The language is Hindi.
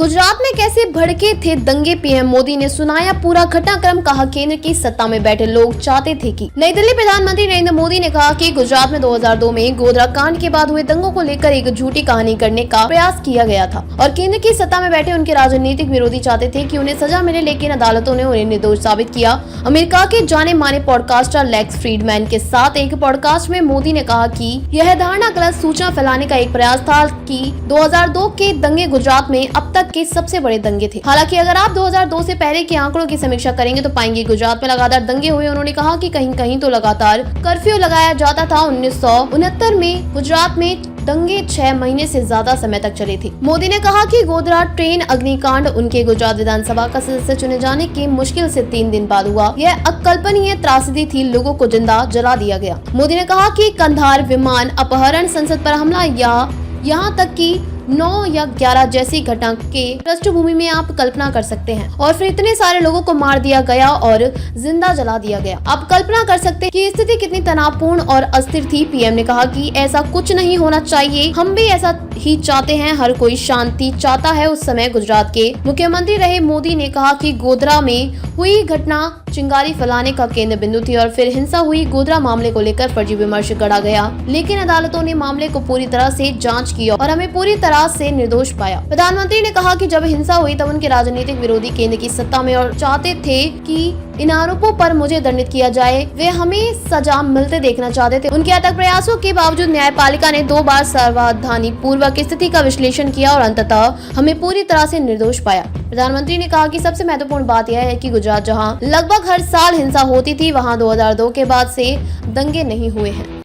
गुजरात में कैसे भड़के थे दंगे, पीएम मोदी ने सुनाया पूरा घटनाक्रम। कहा केंद्र की सत्ता में बैठे लोग चाहते थे कि नई दिल्ली प्रधानमंत्री नरेंद्र मोदी ने कहा कि गुजरात में 2002 में गोधरा कांड के बाद हुए दंगों को लेकर एक झूठी कहानी करने का प्रयास किया गया था और केंद्र की सत्ता में बैठे उनके राजनीतिक विरोधी चाहते थे कि उन्हें सजा मिले, लेकिन अदालतों ने उन्हें निर्दोष साबित किया। अमेरिका के जाने माने पॉडकास्टर लेक्स फ्रीडमैन के साथ एक पॉडकास्ट में मोदी ने कहा कि यह धारणा गलत सूचना फैलाने का एक प्रयास था कि 2002 के दंगे गुजरात में अब तक के सबसे बड़े दंगे थे। हालांकि अगर आप 2002 से पहले के आंकड़ों की समीक्षा करेंगे तो पाएंगे गुजरात में लगातार दंगे हुए। उन्होंने कहा कि कहीं कहीं तो लगातार कर्फ्यू लगाया जाता था। 1969 में गुजरात में दंगे 6 महीने से ज्यादा समय तक चले थे। मोदी ने कहा कि गोधरा ट्रेन अग्निकांड उनके गुजरात विधानसभा का सदस्य चुने जाने के मुश्किल से 3 दिन बाद हुआ। यह अकल्पनीय त्रासदी थी, लोगों को जिंदा जला दिया गया। मोदी ने कहा कि कंधार विमान अपहरण, संसद पर हमला या यहाँ तक कि 9 या 11 जैसी घटना के पृष्ठभूमि में आप कल्पना कर सकते हैं, और फिर इतने सारे लोगों को मार दिया गया और जिंदा जला दिया गया। आप कल्पना कर सकते हैं कि स्थिति कितनी तनावपूर्ण और अस्थिर थी। पीएम ने कहा कि ऐसा कुछ नहीं होना चाहिए, हम भी ऐसा ही चाहते हैं, हर कोई शांति चाहता है। उस समय गुजरात के मुख्यमंत्री रहे मोदी ने कहा कि गोधरा में हुई घटना चिंगारी फैलाने का केंद्र बिंदु थी और फिर हिंसा हुई। गोधरा मामले को लेकर फर्जी विमर्श गढ़ा गया, लेकिन अदालतों ने मामले को पूरी तरह से जांच की और हमें पूरी तरह से निर्दोष पाया। प्रधानमंत्री ने कहा कि जब हिंसा हुई तब उनके राजनीतिक विरोधी केंद्र की सत्ता में और चाहते थे कि इन आरोपों पर मुझे दंडित किया जाए। वे हमें सजा मिलते देखना चाहते थे। उनके अथक प्रयासों के बावजूद न्यायपालिका ने 2 बार सावधानी पूर्वक स्थिति का विश्लेषण किया और अंततः हमें पूरी तरह से निर्दोष पाया। प्रधानमंत्री ने कहा कि सबसे महत्वपूर्ण बात यह है कि गुजरात जहां लगभग हर साल हिंसा होती थी, वहां 2002 के बाद से दंगे नहीं हुए हैं।